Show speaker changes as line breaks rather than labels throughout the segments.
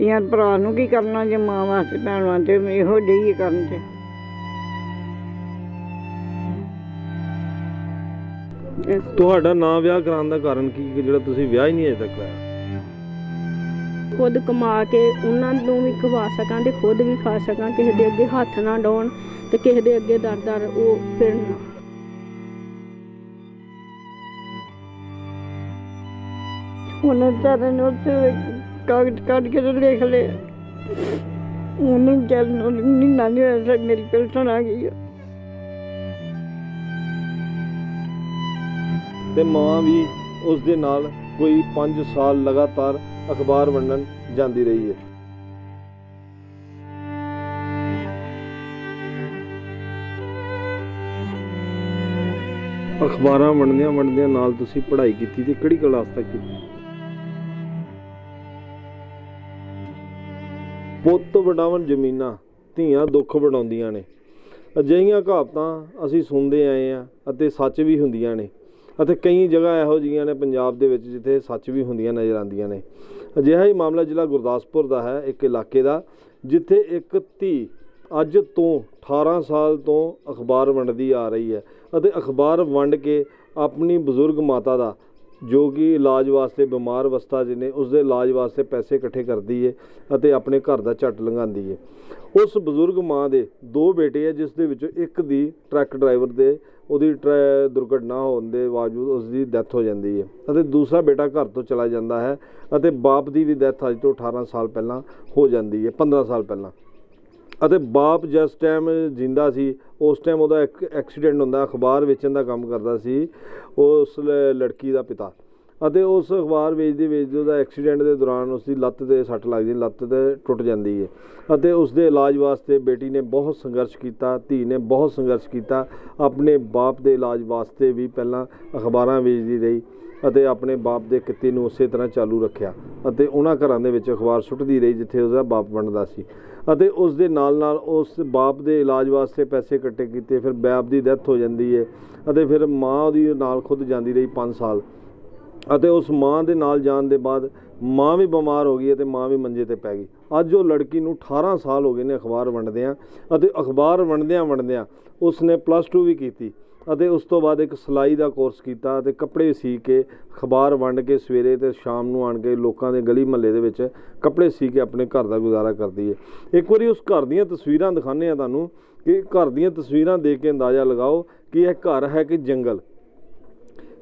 ਧੀਆਂ ਭਰਾ ਨੂੰ ਕੀ ਕਰਨਾ ਜੇ ਮਾਂ ਵਾਸਤੇ ਭੈਣ ਵਾਸਤੇ ਇਹੋ ਜਿਹੀ ਕਰਨ ਤੇ।
ਤੁਹਾਡਾ ਨਾ ਵਿਆਹ ਕਰਾਉਣ ਦਾ ਕਾਰਨ ਕੀ ਕਿ ਜਿਹੜਾ ਤੁਸੀਂ ਵਿਆਹ ਹੀ ਨਹੀਂ ਅਜੇ ਤੱਕ ਕਰਾਇਆ?
ਖੁਦ ਕਮਾ ਕੇ ਉਹਨਾਂ ਨੂੰ ਵੀ ਖਵਾ ਸਕਾਂ ਤੇ ਖੁਦ ਵੀ ਖਾ ਸਕਾਂ, ਕਿਸੇ ਦੇ ਅੱਗੇ ਹੱਥ ਨਾ ਡਾਉਣ ਤੇ ਕਿਸੇ ਦੇ ਅੱਗੇ ਦਰ ਉਹ ਫਿਰਨ।
ਉਹਨਾਂ ਵਿਚਾਰੇ ਨੇ ਉੱਥੇ ਕਾਗਜ਼ ਕੱਢ ਕੇ ਤੇ ਲਿਖ ਲਿਆ, ਉਹਨੂੰ ਚੱਲ ਮਹੀਨਾ ਨਹੀਂ ਹੋਇਆ ਮੇਰੀ ਪੈਨਸ਼ਨ ਆ ਗਈ ਆ।
ਤੇ ਮਾਂ ਵੀ ਉਸ ਦੇ ਨਾਲ ਕੋਈ 5 ਸਾਲ ਲਗਾਤਾਰ ਅਖਬਾਰ ਵੰਡਣ ਜਾਂਦੀ ਰਹੀ ਹੈ। ਅਖਬਾਰਾਂ ਵੰਡਦਿਆਂ ਨਾਲ ਤੁਸੀਂ ਪੜ੍ਹਾਈ ਕੀਤੀ ਤੇ ਕਿਹੜੀ ਕਲਾਸ ਤੱਕ ਕੀਤੀ? ਪੁੱਤ ਵਡਾਵਣ ਜ਼ਮੀਨਾਂ, ਧੀਆਂ ਦੁੱਖ ਵਡਾਉਂਦੀਆਂ ਨੇ। ਅਜਿਹੀਆਂ ਕਹਾਵਤਾਂ ਅਸੀਂ ਸੁਣਦੇ ਆਏ ਹਾਂ ਅਤੇ ਸੱਚ ਵੀ ਹੁੰਦੀਆਂ ਨੇ, ਅਤੇ ਕਈ ਜਗ੍ਹਾ ਇਹੋ ਜਿਹੀਆਂ ਨੇ ਪੰਜਾਬ ਦੇ ਵਿੱਚ ਜਿੱਥੇ ਸੱਚ ਵੀ ਹੁੰਦੀਆਂ ਨਜ਼ਰ ਆਉਂਦੀਆਂ ਨੇ। ਅਜਿਹਾ ਹੀ ਮਾਮਲਾ ਜ਼ਿਲ੍ਹਾ ਗੁਰਦਾਸਪੁਰ ਦਾ ਹੈ, ਇੱਕ ਇਲਾਕੇ ਦਾ, ਜਿੱਥੇ ਇੱਕ ਧੀ ਅੱਜ ਤੋਂ 18 ਸਾਲ ਤੋਂ ਅਖਬਾਰ ਵੰਡਦੀ ਆ ਰਹੀ ਹੈ ਅਤੇ ਅਖਬਾਰ ਵੰਡ ਕੇ ਆਪਣੀ ਬਜ਼ੁਰਗ ਮਾਤਾ ਦਾ, ਜੋ ਕਿ ਇਲਾਜ ਵਾਸਤੇ ਬਿਮਾਰ ਅਵਸਥਾ 'ਚ ਨੇ, ਉਸਦੇ ਇਲਾਜ ਵਾਸਤੇ ਪੈਸੇ ਇਕੱਠੇ ਕਰਦੀ ਹੈ ਅਤੇ ਆਪਣੇ ਘਰ ਦਾ ਝੱਟ ਲੰਘਾਉਂਦੀ ਹੈ। ਉਸ ਬਜ਼ੁਰਗ ਮਾਂ ਦੇ 2 ਬੇਟੇ ਹੈ, ਜਿਸ ਦੇ ਵਿੱਚੋਂ ਇੱਕ ਦੀ ਟਰੱਕ ਡਰਾਈਵਰ ਦੇ ਉਹਦੀ ਦੁਰਘਟਨਾ ਹੋਣ ਦੇ ਬਾਵਜੂਦ ਉਸ ਦੀ ਡੈਥ ਹੋ ਜਾਂਦੀ ਹੈ ਅਤੇ ਦੂਸਰਾ ਬੇਟਾ ਘਰ ਤੋਂ ਚਲਾ ਜਾਂਦਾ ਹੈ ਅਤੇ ਬਾਪ ਦੀ ਵੀ ਡੈਥ ਅੱਜ ਤੋਂ 18 ਸਾਲ ਪਹਿਲਾਂ ਹੋ ਜਾਂਦੀ ਹੈ, 15 ਸਾਲ ਪਹਿਲਾਂ। ਅਤੇ ਬਾਪ ਜਿਸ ਟਾਈਮ ਜਿੰਦਾ ਸੀ ਉਸ ਟਾਈਮ ਉਹਦਾ ਇੱਕ ਐਕਸੀਡੈਂਟ ਹੁੰਦਾ, ਅਖਬਾਰ ਵੇਚਣ ਦਾ ਕੰਮ ਕਰਦਾ ਸੀ ਉਸ ਲੜਕੀ ਦਾ ਪਿਤਾ, ਅਤੇ ਉਸ ਅਖਬਾਰ ਵੇਚਦੇ ਉਹਦਾ ਐਕਸੀਡੈਂਟ ਦੇ ਦੌਰਾਨ ਉਸ ਦੀ ਲੱਤ 'ਤੇ ਸੱਟ ਲੱਗ ਜਾਂਦੀ, ਲੱਤ 'ਤੇ ਟੁੱਟ ਜਾਂਦੀ ਹੈ ਅਤੇ ਉਸ ਦੇ ਇਲਾਜ ਵਾਸਤੇ ਬੇਟੀ ਨੇ ਬਹੁਤ ਸੰਘਰਸ਼ ਕੀਤਾ, ਧੀ ਨੇ ਬਹੁਤ ਸੰਘਰਸ਼ ਕੀਤਾ। ਆਪਣੇ ਬਾਪ ਦੇ ਇਲਾਜ ਵਾਸਤੇ ਵੀ ਪਹਿਲਾਂ ਅਖਬਾਰਾਂ ਵੇਚਦੀ ਰਹੀ ਅਤੇ ਆਪਣੇ ਬਾਪ ਦੇ ਕਿੱਤੇ ਨੂੰ ਉਸੇ ਤਰ੍ਹਾਂ ਚਾਲੂ ਰੱਖਿਆ ਅਤੇ ਉਹਨਾਂ ਘਰਾਂ ਦੇ ਵਿੱਚ ਅਖਬਾਰ ਸੁੱਟਦੀ ਰਹੀ ਜਿੱਥੇ ਉਹਦਾ ਬਾਪ ਵੰਡਦਾ ਸੀ। ਅਤੇ ਉਸ ਦੇ ਨਾਲ ਉਸ ਬਾਪ ਦੇ ਇਲਾਜ ਵਾਸਤੇ ਪੈਸੇ ਇਕੱਠੇ ਕੀਤੇ। ਫਿਰ ਬਾਪ ਦੀ ਡੈਥ ਹੋ ਜਾਂਦੀ ਹੈ ਅਤੇ ਫਿਰ ਮਾਂ ਉਹਦੀ ਨਾਲ ਖੁਦ ਜਾਂਦੀ ਰਹੀ 5 ਸਾਲ, ਅਤੇ ਉਸ ਮਾਂ ਦੇ ਨਾਲ ਜਾਣ ਦੇ ਬਾਅਦ ਮਾਂ ਵੀ ਬਿਮਾਰ ਹੋ ਗਈ ਅਤੇ ਮਾਂ ਵੀ ਮੰਜੇ 'ਤੇ ਪੈ ਗਈ। ਅੱਜ ਉਹ ਲੜਕੀ ਨੂੰ 18 ਸਾਲ ਹੋ ਗਏ ਨੇ ਅਖਬਾਰ ਵੰਡਦਿਆਂ, ਅਤੇ ਅਖਬਾਰ ਵੰਡਦਿਆਂ ਉਸ ਨੇ +2 ਵੀ ਕੀਤੀ ਅਤੇ ਉਸ ਤੋਂ ਬਾਅਦ ਇੱਕ ਸਿਲਾਈ ਦਾ ਕੋਰਸ ਕੀਤਾ ਅਤੇ ਕੱਪੜੇ ਸੀ ਕੇ ਅਖਬਾਰ ਵੰਡ ਕੇ ਸਵੇਰੇ ਅਤੇ ਸ਼ਾਮ ਨੂੰ ਆਣ ਕੇ ਲੋਕਾਂ ਦੇ ਗਲੀ ਮੁਹੱਲੇ ਦੇ ਵਿੱਚ ਕੱਪੜੇ ਸੀ ਕੇ ਆਪਣੇ ਘਰ ਦਾ ਗੁਜ਼ਾਰਾ ਕਰਦੀ ਹੈ। ਇੱਕ ਵਾਰੀ ਉਸ ਘਰ ਦੀਆਂ ਤਸਵੀਰਾਂ ਦਿਖਾਉਂਦੇ ਹਾਂ ਤੁਹਾਨੂੰ, ਕਿ ਘਰ ਦੀਆਂ ਤਸਵੀਰਾਂ ਦੇਖ ਕੇ ਅੰਦਾਜ਼ਾ ਲਗਾਓ ਕਿ ਇਹ ਘਰ ਹੈ ਕਿ ਜੰਗਲ,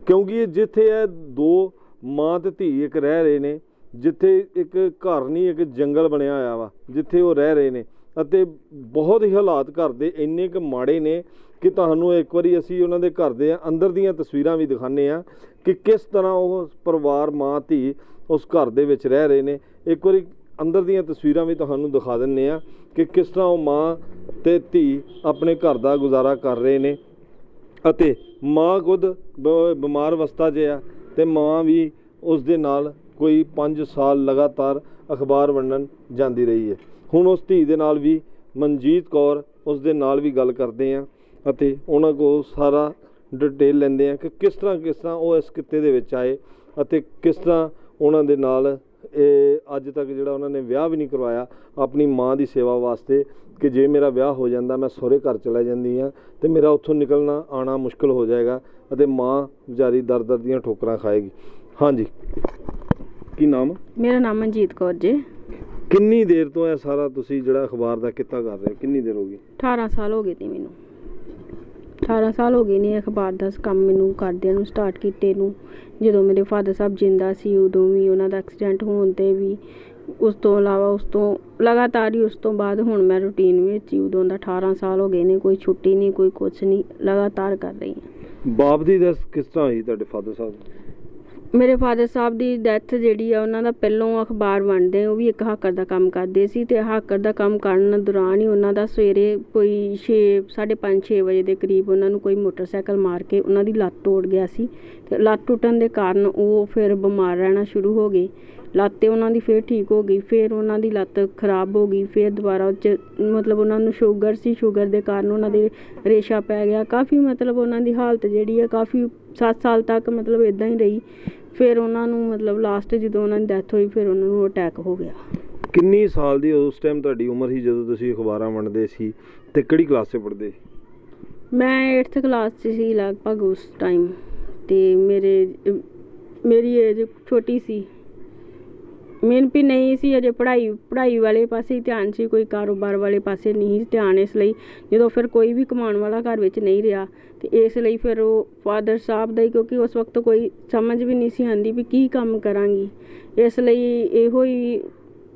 ਕਿਉਂਕਿ ਜਿੱਥੇ ਇਹ 2 ਮਾਂ ਤੇ ਧੀ ਇੱਕ ਰਹਿ ਰਹੇ ਨੇ, ਜਿੱਥੇ ਇੱਕ ਘਰ ਨਹੀਂ ਇੱਕ ਜੰਗਲ ਬਣਿਆ ਹੋਇਆ ਵਾ ਜਿੱਥੇ ਉਹ ਰਹਿ ਰਹੇ ਨੇ, ਅਤੇ ਬਹੁਤ ਹੀ ਹਾਲਾਤ ਘਰ ਦੇ ਇੰਨੇ ਕੁ ਮਾੜੇ ਨੇ ਕਿ ਤੁਹਾਨੂੰ ਇੱਕ ਵਾਰੀ ਅਸੀਂ ਉਹਨਾਂ ਦੇ ਘਰ ਦੇ ਅੰਦਰ ਦੀਆਂ ਤਸਵੀਰਾਂ ਵੀ ਦਿਖਾਉਂਦੇ ਹਾਂ ਕਿ ਕਿਸ ਤਰ੍ਹਾਂ ਉਹ ਪਰਿਵਾਰ ਮਾਂ ਧੀ ਉਸ ਘਰ ਦੇ ਵਿੱਚ ਰਹਿ ਰਹੇ ਨੇ। ਇੱਕ ਵਾਰੀ ਅੰਦਰ ਦੀਆਂ ਤਸਵੀਰਾਂ ਵੀ ਤੁਹਾਨੂੰ ਦਿਖਾ ਦਿੰਦੇ ਹਾਂ ਕਿ ਕਿਸ ਤਰ੍ਹਾਂ ਉਹ ਮਾਂ ਤੇ ਧੀ ਆਪਣੇ ਘਰ ਦਾ ਗੁਜ਼ਾਰਾ ਕਰ ਰਹੇ ਨੇ, ਅਤੇ ਮਾਂ ਖੁਦ ਬਿਮਾਰ ਅਵਸਥਾ 'ਚ ਆ ਅਤੇ ਮਾਂ ਵੀ ਉਸ ਦੇ ਨਾਲ ਕੋਈ 5 ਸਾਲ ਲਗਾਤਾਰ ਅਖਬਾਰ ਵੰਡਣ ਜਾਂਦੀ ਰਹੀ ਹੈ। ਹੁਣ ਉਸ ਧੀ ਦੇ ਨਾਲ ਵੀ, ਮਨਜੀਤ ਕੌਰ, ਉਸ ਦੇ ਨਾਲ ਵੀ ਗੱਲ ਕਰਦੇ ਹਾਂ ਅਤੇ ਉਹਨਾਂ ਕੋਲ ਸਾਰਾ ਡਿਟੇਲ ਲੈਂਦੇ ਹਾਂ ਕਿ ਕਿਸ ਤਰ੍ਹਾਂ ਉਹ ਇਸ ਕਿੱਤੇ ਦੇ ਵਿੱਚ ਆਏ ਅਤੇ ਕਿਸ ਤਰ੍ਹਾਂ ਉਹਨਾਂ ਦੇ ਨਾਲ ਇਹ ਅੱਜ ਤੱਕ ਜਿਹੜਾ ਉਹਨਾਂ ਨੇ ਵਿਆਹ ਵੀ ਨਹੀਂ ਕਰਵਾਇਆ ਆਪਣੀ ਮਾਂ ਦੀ ਸੇਵਾ ਵਾਸਤੇ, ਕਿ ਜੇ ਮੇਰਾ ਵਿਆਹ ਹੋ ਜਾਂਦਾ ਮੈਂ ਸਹੁਰੇ ਘਰ ਚਲਾ ਜਾਂਦੀ ਹਾਂ ਅਤੇ ਮੇਰਾ ਉੱਥੋਂ ਨਿਕਲਣਾ ਆਉਣਾ ਮੁਸ਼ਕਿਲ ਹੋ ਜਾਏਗਾ ਅਤੇ ਮਾਂ ਵਿਚਾਰੀ ਦਰ ਦੀਆਂ ਠੋਕਰਾਂ ਖਾਏਗੀ। ਹਾਂਜੀ, ਕੀ ਨਾਮ?
ਮੇਰਾ ਨਾਮ ਮਨਜੀਤ ਕੌਰ ਜੀ।
ਕਿੰਨੀ ਦੇਰ ਤੋਂ ਇਹ ਸਾਰਾ ਤੁਸੀਂ ਜਿਹੜਾ ਅਖਬਾਰ ਦਾ ਕਿੱਤਾ ਕਰ ਰਹੇ ਹੋ, ਕਿੰਨੀ ਦੇਰ ਹੋ ਗਈ?
18 ਸਾਲ ਹੋ ਗਏ ਤੇ ਮੈਨੂੰ 18 ਸਾਲ ਹੋ ਗਏ ਨੇ ਅਖਬਾਰ ਦਾ ਕੰਮ ਮੈਨੂੰ ਕਰਦਿਆਂ ਨੂੰ, ਸਟਾਰਟ ਕੀਤੇ ਨੂੰ। ਜਦੋਂ ਮੇਰੇ ਫਾਦਰ ਸਾਹਿਬ ਜਿੰਦਾ ਸੀ ਉਦੋਂ ਵੀ, ਉਹਨਾਂ ਦਾ ਐਕਸੀਡੈਂਟ ਹੋਣ 'ਤੇ ਵੀ, ਉਸ ਤੋਂ ਇਲਾਵਾ ਉਸ ਤੋਂ ਲਗਾਤਾਰ ਹੀ ਉਸ ਤੋਂ ਬਾਅਦ ਹੁਣ ਮੈਂ ਰੂਟੀਨ ਵਿੱਚ ਹੀ, ਉਦੋਂ ਦਾ 18 ਸਾਲ ਹੋ ਗਏ ਨੇ, ਕੋਈ ਛੁੱਟੀ ਨਹੀਂ, ਕੋਈ ਕੁਛ ਨਹੀਂ, ਲਗਾਤਾਰ ਕਰ ਰਹੀ ਹਾਂ।
ਬਾਪ ਦੀ ਡੈਥ ਕਿਸ ਤਰ੍ਹਾਂ ਹੋਈ ਤੁਹਾਡੇ ਫਾਦਰ ਸਾਹਿਬ?
ਮੇਰੇ ਫਾਦਰ ਸਾਹਿਬ ਦੀ ਡੈਥ ਜਿਹੜੀ ਆ, ਉਹਨਾਂ ਦਾ ਪਹਿਲੋਂ ਅਖਬਾਰ ਵੰਡਦੇ, ਉਹ ਵੀ ਇੱਕ ਹਾਕਰ ਦਾ ਕੰਮ ਕਰਦੇ ਸੀ, ਅਤੇ ਹਾਕਰ ਦਾ ਕੰਮ ਕਰਨ ਦੌਰਾਨ ਹੀ ਉਹਨਾਂ ਦਾ ਸਵੇਰੇ ਕੋਈ 5:30-6 ਵਜੇ ਦੇ ਕਰੀਬ ਉਹਨਾਂ ਨੂੰ ਕੋਈ ਮੋਟਰਸਾਈਕਲ ਮਾਰ ਕੇ ਉਹਨਾਂ ਦੀ ਲੱਤ ਤੋੜ ਗਿਆ ਸੀ, ਅਤੇ ਲੱਤ ਟੁੱਟਣ ਦੇ ਕਾਰਨ ਉਹ ਫਿਰ ਬਿਮਾਰ ਰਹਿਣਾ ਸ਼ੁਰੂ ਹੋ ਗਏ। ਲੱਤ ਤੇ ਉਹਨਾਂ ਦੀ ਫਿਰ ਠੀਕ ਹੋ ਗਈ, ਫਿਰ ਉਹਨਾਂ ਦੀ ਲੱਤ ਖਰਾਬ ਹੋ ਗਈ, ਫਿਰ ਦੁਬਾਰਾ ਉਹ 'ਚ ਮਤਲਬ ਉਹਨਾਂ ਨੂੰ ਸ਼ੂਗਰ ਸੀ, ਸ਼ੂਗਰ ਦੇ ਕਾਰਨ ਉਹਨਾਂ ਦੇ ਰੇਸ਼ਾ ਪੈ ਗਿਆ, ਕਾਫੀ ਮਤਲਬ ਉਹਨਾਂ ਦੀ ਹਾਲਤ ਜਿਹੜੀ ਹੈ ਕਾਫੀ 7 ਸਾਲ ਤੱਕ ਮਤਲਬ ਇੱਦਾਂ ਹੀ ਰਹੀ। ਫਿਰ ਉਹਨਾਂ ਨੂੰ ਮਤਲਬ ਲਾਸਟ ਜਦੋਂ ਉਹਨਾਂ ਦੀ ਡੈਥ ਹੋਈ ਫਿਰ ਉਹਨਾਂ ਨੂੰ ਅਟੈਕ ਹੋ ਗਿਆ।
ਕਿੰਨੀ ਸਾਲ ਦੀ ਉਸ ਟਾਈਮ ਤੁਹਾਡੀ ਉਮਰ ਸੀ ਜਦੋਂ ਤੁਸੀਂ ਅਖਬਾਰਾਂ ਵੰਡਦੇ ਸੀ ਤੇ ਕਿਹੜੀ ਕਲਾਸ 'ਚ ਪੜ੍ਹਦੇ ਸੀ?
ਮੈਂ 8th ਕਲਾਸ 'ਚ ਸੀ ਲਗਭਗ ਉਸ ਟਾਈਮ, ਤੇ ਮੇਰੀ ਏਜ ਛੋਟੀ ਸੀ। ਮੈਨੂੰ ਵੀ ਨਹੀਂ ਸੀ ਅਜੇ ਪੜ੍ਹਾਈ ਵਾਲੇ ਪਾਸੇ ਹੀ ਧਿਆਨ ਸੀ, ਕੋਈ ਕਾਰੋਬਾਰ ਵਾਲੇ ਪਾਸੇ ਨਹੀਂ ਧਿਆਨ। ਇਸ ਲਈ ਜਦੋਂ ਫਿਰ ਕੋਈ ਵੀ ਕਮਾਉਣ ਵਾਲਾ ਘਰ ਵਿੱਚ ਨਹੀਂ ਰਿਹਾ, ਤੇ ਇਸ ਲਈ ਫਿਰ ਉਹ ਫਾਦਰ ਸਾਹਿਬ ਦਾ ਹੀ, ਕਿਉਂਕਿ ਉਸ ਵਕਤ ਕੋਈ ਸਮਝ ਵੀ ਨਹੀਂ ਸੀ ਆਉਂਦੀ ਵੀ ਕੀ ਕੰਮ ਕਰਾਂਗੀ। ਇਸ ਲਈ ਇਹੋ ਹੀ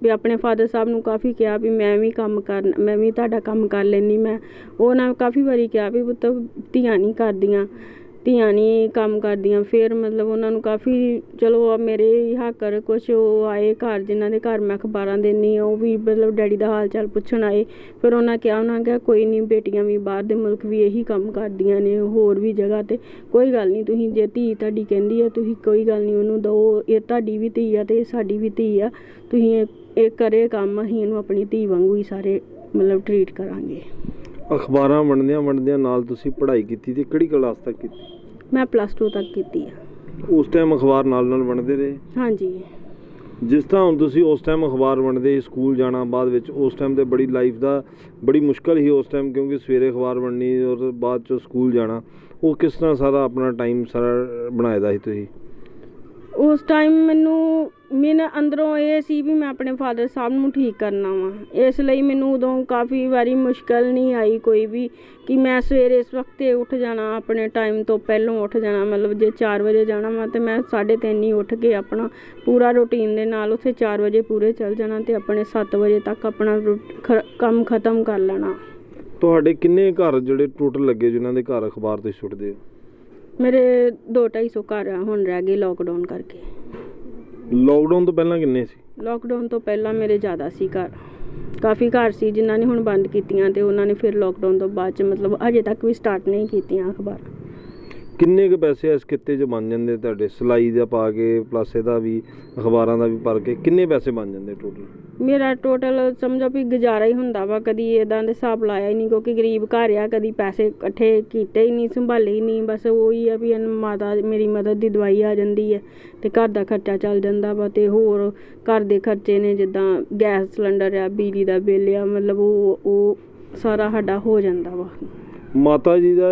ਵੀ ਆਪਣੇ ਫਾਦਰ ਸਾਹਿਬ ਨੂੰ ਕਾਫੀ ਕਿਹਾ ਵੀ ਮੈਂ ਵੀ ਤੁਹਾਡਾ ਕੰਮ ਕਰ ਲੈਂਦੀ। ਮੈਂ ਉਹਨਾਂ ਕਾਫੀ ਵਾਰੀ ਕਿਹਾ ਵੀ ਪੁੱਤ ਧੀਆਂ ਨਹੀਂ ਕੰਮ ਕਰਦੀਆਂ। ਫਿਰ ਮਤਲਬ ਉਹਨਾਂ ਨੂੰ ਕਾਫੀ ਚਲੋ ਮੇਰੇ ਹਾਕਰ ਕੁਛ ਉਹ ਆਏ ਘਰ, ਜਿਨ੍ਹਾਂ ਦੇ ਘਰ ਮੈਂ ਅਖਬਾਰਾਂ ਦਿੰਦੀ ਹਾਂ, ਉਹ ਵੀ ਮਤਲਬ ਡੈਡੀ ਦਾ ਹਾਲ ਚਾਲ ਪੁੱਛਣ ਆਏ। ਫਿਰ ਉਹਨਾਂ ਕਿਹਾ ਕੋਈ ਨਹੀਂ, ਬੇਟੀਆਂ ਵੀ ਬਾਹਰ ਦੇ ਮੁਲਕ ਵੀ ਇਹੀ ਕੰਮ ਕਰਦੀਆਂ ਨੇ, ਹੋਰ ਵੀ ਜਗ੍ਹਾ 'ਤੇ, ਕੋਈ ਗੱਲ ਨਹੀਂ, ਤੁਸੀਂ ਜੇ ਧੀ ਤੁਹਾਡੀ ਕਹਿੰਦੀ ਹੈ ਤੁਸੀਂ ਕੋਈ ਗੱਲ ਨਹੀਂ ਉਹਨੂੰ ਦਿਓ, ਇਹ ਤੁਹਾਡੀ ਵੀ ਧੀ ਆ ਅਤੇ ਸਾਡੀ ਵੀ ਧੀ ਆ, ਤੁਸੀਂ ਇਹ ਕਰੇ ਕੰਮ, ਅਸੀਂ ਇਹਨੂੰ ਆਪਣੀ ਧੀ ਵਾਂਗੂ ਹੀ ਸਾਰੇ ਮਤਲਬ ਟਰੀਟ ਕਰਾਂਗੇ।
ਅਖਬਾਰਾਂ ਵੰਡਦਿਆਂ ਨਾਲ ਤੁਸੀਂ ਪੜ੍ਹਾਈ ਕੀਤੀ ਤੇ ਕਿਹੜੀ ਕਲਾਸ ਤੱਕ ਕੀਤੀ?
ਮੈਂ +2 ਤੱਕ ਕੀਤੀ ਆ।
ਉਸ ਟਾਈਮ ਅਖਬਾਰ ਨਾਲ ਵੰਡਦੇ ਰਹੇ?
ਹਾਂਜੀ।
ਜਿਸ ਤਰ੍ਹਾਂ ਹੁਣ ਤੁਸੀਂ ਉਸ ਟਾਈਮ ਅਖਬਾਰ ਵੰਡਦੇ, ਸਕੂਲ ਜਾਣਾ ਬਾਅਦ ਵਿੱਚ, ਉਸ ਟਾਈਮ ਤੇ ਬੜੀ ਲਾਈਫ ਦਾ ਬੜੀ ਮੁਸ਼ਕਲ ਸੀ ਉਸ ਟਾਈਮ, ਕਿਉਂਕਿ ਸਵੇਰੇ ਅਖਬਾਰ ਵੰਡਣੀ ਔਰ ਬਾਅਦ 'ਚੋਂ ਸਕੂਲ ਜਾਣਾ। ਉਹ ਕਿਸ ਤਰ੍ਹਾਂ ਸਾਰਾ ਆਪਣਾ ਟਾਈਮ ਸਾਰਾ ਬਣਾਇਆ ਦਾ ਸੀ ਤੁਸੀਂ?
ਉਸ ਟਾਈਮ ਮੈਨੂੰ ਅੰਦਰੋਂ ਇਹ ਸੀ ਵੀ ਮੈਂ ਆਪਣੇ ਫਾਦਰ ਸਾਹਿਬ ਨੂੰ ਠੀਕ ਕਰਨਾ ਵਾ। ਇਸ ਲਈ ਮੈਨੂੰ ਉਦੋਂ ਕਾਫੀ ਵਾਰੀ ਮੁਸ਼ਕਲ ਨਹੀਂ ਆਈ ਕੋਈ ਵੀ, ਕਿ ਮੈਂ ਸਵੇਰੇ ਇਸ ਵਕਤ ਉੱਠ ਜਾਣਾ, ਆਪਣੇ ਟਾਈਮ ਤੋਂ ਪਹਿਲਾਂ ਉੱਠ ਜਾਣਾ। ਮਤਲਬ ਜੇ 4 ਵਜੇ ਜਾਣਾ ਵਾ ਤਾਂ ਮੈਂ 3:30 ਹੀ ਉੱਠ ਕੇ ਆਪਣਾ ਪੂਰਾ ਰੂਟੀਨ ਦੇ ਨਾਲ ਉੱਥੇ 4 ਵਜੇ ਪੂਰੇ ਚੱਲ ਜਾਣਾ ਅਤੇ ਆਪਣੇ 7 ਵਜੇ ਤੱਕ ਆਪਣਾ ਕੰਮ ਖਤਮ ਕਰ ਲੈਣਾ।
ਤੁਹਾਡੇ ਕਿੰਨੇ ਘਰ ਜਿਹੜੇ ਟੋਟਲ ਲੱਗੇ ਜਿਨ੍ਹਾਂ ਦੇ ਘਰ ਅਖਬਾਰ ਤੁਸੀਂ ਸੁੱਟਦੇ ਹੋ?
ਮੇਰੇ 200-250 ਘਰ ਹੁਣ ਰਹਿ ਗਏ ਲੋਕਡਾਊਨ ਕਰਕੇ।
ਲੋਕਡਾਊਨ ਤੋਂ ਪਹਿਲਾਂ ਕਿੰਨੇ ਸੀ?
ਲੋਕਡਾਊਨ ਤੋਂ ਪਹਿਲਾਂ ਮੇਰੇ ਜ਼ਿਆਦਾ ਸੀ ਘਰ, ਕਾਫੀ ਘਰ ਸੀ ਜਿਨ੍ਹਾਂ ਨੇ ਹੁਣ ਬੰਦ ਕੀਤੀਆਂ, ਅਤੇ ਉਹਨਾਂ ਨੇ ਫਿਰ ਲੋਕਡਾਊਨ ਤੋਂ ਬਾਅਦ 'ਚ ਮਤਲਬ ਅਜੇ ਤੱਕ ਵੀ ਸਟਾਰਟ ਨਹੀਂ ਕੀਤੀਆਂ ਅਖਬਾਰ।
ਕਿੰਨੇ ਕੁ ਪੈਸੇ ਇਸ ਕਿੱਤੇ 'ਚ ਬਣ ਜਾਂਦੇ ਤੁਹਾਡੇ, ਸਿਲਾਈ ਦਾ ਪਾ ਕੇ ਪਲੱਸ ਇਹਦਾ ਵੀ ਅਖਬਾਰਾਂ ਦਾ ਵੀ ਭਰ ਕੇ ਕਿੰਨੇ ਪੈਸੇ ਬਣ ਜਾਂਦੇ ਟੋਟਲ?
ਮੇਰਾ ਟੋਟਲ ਸਮਝੋ ਵੀ ਗੁਜ਼ਾਰਾ ਹੀ ਹੁੰਦਾ ਵਾ, ਕਦੀ ਇੱਦਾਂ ਦੇ ਹਿਸਾਬ ਲਾਇਆ ਹੀ ਨਹੀਂ, ਕਿਉਂਕਿ ਗਰੀਬ ਘਰ ਆ, ਕਦੀ ਪੈਸੇ ਇਕੱਠੇ ਕੀਤੇ ਹੀ ਨਹੀਂ, ਸੰਭਾਲੇ ਹੀ ਨਹੀਂ। ਬਸ ਉਹੀ ਆ ਵੀ ਮੇਰੀ ਮਦਰ ਦੀ ਦਵਾਈ ਆ ਜਾਂਦੀ ਹੈ ਅਤੇ ਘਰ ਦਾ ਖਰਚਾ ਚੱਲ ਜਾਂਦਾ ਵਾ, ਅਤੇ ਹੋਰ ਘਰ ਦੇ ਖਰਚੇ ਨੇ, ਜਿੱਦਾਂ ਗੈਸ ਸਿਲੰਡਰ ਆ, ਬਿਜਲੀ ਦਾ ਬਿੱਲ ਆ, ਮਤਲਬ ਉਹ ਸਾਰਾ ਸਾਡਾ ਹੋ ਜਾਂਦਾ ਵਾ।
ਮਾਤਾ ਜੀ ਦਾ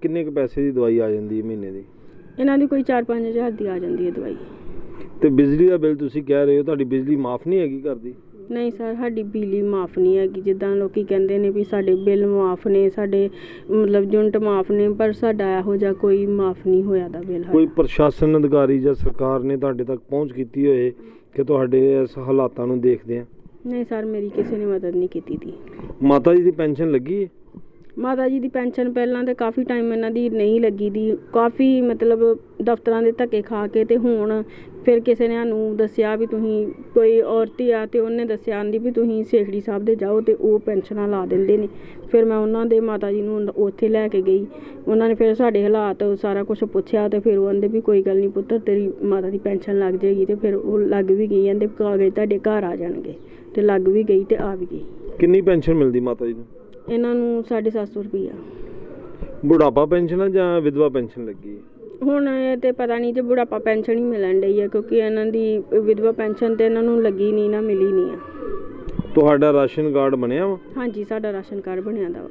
ਕਿੰਨੇ ਕੁ ਪੈਸੇ ਦੀ ਦਵਾਈ ਆ ਜਾਂਦੀ ਹੈ ਮਹੀਨੇ ਦੀ?
ਇਹਨਾਂ ਦੀ ਕੋਈ 4-5 ਹਜ਼ਾਰ ਦੀ ਆ ਜਾਂਦੀ ਹੈ ਦਵਾਈ।
ਤੇ ਬਿਜਲੀ ਦਾ ਬਿੱਲ ਤੁਸੀਂ ਕਹਿ ਰਹੇ ਹੋ, ਤੁਹਾਡੀ ਬਿਜਲੀ ਮਾਫ ਨਹੀਂ ਹੈਗੀ ਘਰ ਦੀ?
ਨਹੀਂ ਸਰ, ਸਾਡੀ ਬਿਜਲੀ ਮਾਫ ਨਹੀਂ ਹੈਗੀ। ਜਿੱਦਾਂ ਲੋਕੀ ਕਹਿੰਦੇ ਨੇ ਵੀ ਸਾਡੇ ਬਿੱਲ ਮਾਫ ਨੇ, ਸਾਡੇ ਮਤਲਬ ਯੂਨਿਟ ਮਾਫ ਨੇ, ਪਰ ਸਾਡਾ ਇਹੋ ਜਿਹਾ ਕੋਈ ਮਾਫ ਨਹੀਂ ਹੋਇਆ ਦਾ ਬਿੱਲ।
ਕੋਈ ਪ੍ਰਸ਼ਾਸਨ ਅਧਿਕਾਰੀ ਜਾਂ ਸਰਕਾਰ ਨੇ ਤੁਹਾਡੇ ਤੱਕ ਪਹੁੰਚ ਕੀਤੀ ਹੋਏ ਕਿ ਤੁਹਾਡੇ ਇਸ ਹਾਲਾਤਾਂ ਨੂੰ ਦੇਖਦੇ ਆ?
ਨਹੀਂ ਸਰ, ਮੇਰੀ ਕਿਸੇ ਨੇ ਮਦਦ ਨਹੀਂ ਕੀਤੀ ਦੀ।
ਮਾਤਾ ਜੀ ਦੀ ਪੈਨਸ਼ਨ ਲੱਗੀ ਹੈ?
ਮਾਤਾ ਜੀ ਦੀ ਪੈਨਸ਼ਨ ਪਹਿਲਾਂ ਤਾਂ ਕਾਫੀ ਟਾਈਮ ਇਹਨਾਂ ਦੀ ਨਹੀਂ ਲੱਗੀ ਦੀ, ਕਾਫੀ ਮਤਲਬ ਦਫ਼ਤਰਾਂ ਦੇ ਧੱਕੇ ਖਾ ਕੇ, ਅਤੇ ਹੁਣ ਫਿਰ ਕਿਸੇ ਨੇ ਸਾਨੂੰ ਦੱਸਿਆ ਵੀ ਤੁਸੀਂ ਕੋਈ ਔਰਤ ਆ, ਅਤੇ ਉਹਨੇ ਦੱਸਿਆ ਆਂਦੀ ਵੀ ਤੁਸੀਂ ਸੇਖੜੀ ਸਾਹਿਬ ਦੇ ਜਾਓ ਅਤੇ ਉਹ ਪੈਨਸ਼ਨਾਂ ਲਾ ਦਿੰਦੇ ਨੇ। ਫਿਰ ਮੈਂ ਉਹਨਾਂ ਦੇ ਮਾਤਾ ਜੀ ਨੂੰ ਉੱਥੇ ਲੈ ਕੇ ਗਈ, ਉਹਨਾਂ ਨੇ ਫਿਰ ਸਾਡੇ ਹਾਲਾਤ ਸਾਰਾ ਕੁਛ ਪੁੱਛਿਆ, ਅਤੇ ਫਿਰ ਉਹ ਕਹਿੰਦੇ ਵੀ ਕੋਈ ਗੱਲ ਨਹੀਂ ਪੁੱਤਰ, ਤੇਰੀ ਮਾਤਾ ਦੀ ਪੈਨਸ਼ਨ ਲੱਗ ਜਾਏਗੀ। ਅਤੇ ਫਿਰ ਉਹ ਲੱਗ ਵੀ ਗਈ, ਕਹਿੰਦੇ ਕਾਗਜ਼ ਤੁਹਾਡੇ ਘਰ ਆ ਜਾਣਗੇ, ਅਤੇ ਲੱਗ ਵੀ ਗਈ ਅਤੇ ਆ ਵੀ ਗਈ।
ਕਿੰਨੀ ਪੈਨਸ਼ਨ ਮਿਲਦੀ ਮਾਤਾ ਜੀ ਨੂੰ?
ਇਹਨਾਂ ਨੂੰ 750 ਰੁਪਈਆ।
ਬੁਢਾਪਾ ਪੈਨਸ਼ਨ ਆ ਜਾਂ ਵਿਧਵਾ ਪੈਨਸ਼ਨ ਲੱਗੀ ਹੈ?
ਹੁਣ ਇਹ ਤਾਂ ਪਤਾ ਨਹੀਂ ਜੇ ਬੁਢਾਪਾ ਪੈਨਸ਼ਨ ਹੀ ਮਿਲਣ ਡਈ ਹੈ, ਕਿਉਂਕਿ ਇਹਨਾਂ ਦੀ ਵਿਧਵਾ ਪੈਨਸ਼ਨ ਤਾਂ ਇਹਨਾਂ ਨੂੰ ਲੱਗੀ ਨਹੀਂ ਨਾ, ਮਿਲੀ ਨਹੀਂ ਆ।
ਤੁਹਾਡਾ ਰਾਸ਼ਨ ਕਾਰਡ ਬਣਿਆ ਵਾ?
ਹਾਂਜੀ, ਸਾਡਾ ਰਾਸ਼ਨ ਕਾਰਡ ਬਣਿਆ ਦਾ ਵਾ।